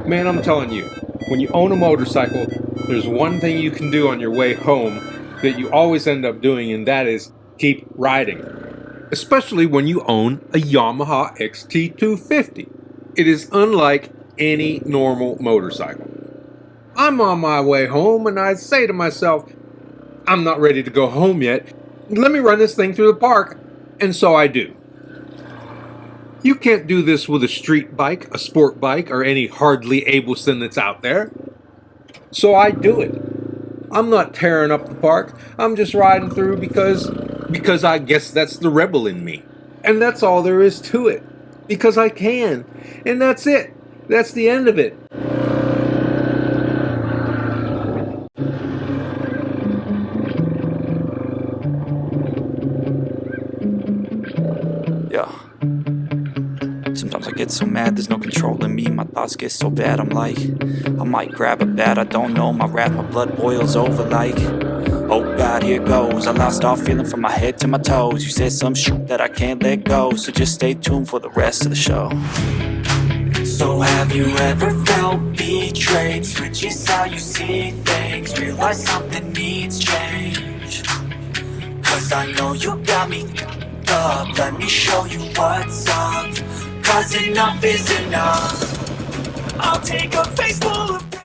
Man, I'm telling you, when you own a motorcycle, there's one thing you can do on your way home that you always end up doing, and that is keep riding. Especially when you own a Yamaha XT250. It is unlike any normal motorcycle. I'm on my way home and I say to myself, I'm not ready to go home yet. Let me run this thing through the park. And so I do. You can't do this with a street bike, a sport bike, or any hardly Ableson that's out there. So I do it. I'm not tearing up the park. I'm just riding through because I guess that's the rebel in me. And that's all there is to it. Because I can. And that's it. That's the end of it. Yeah. Sometimes I get so mad, there's no controlling me. My thoughts get so bad, I'm like, I might grab a bat, I don't know. My wrath, my blood boils over like, oh God, here goes. I lost all feeling from my head to my toes. You said some shit that I can't let go, so just stay tuned for the rest of the show. So have you ever felt betrayed? Switches how you see things, realize something needs change. Cause I know you got me up, let me show you what's up. Cause enough is enough. I'll take a face full of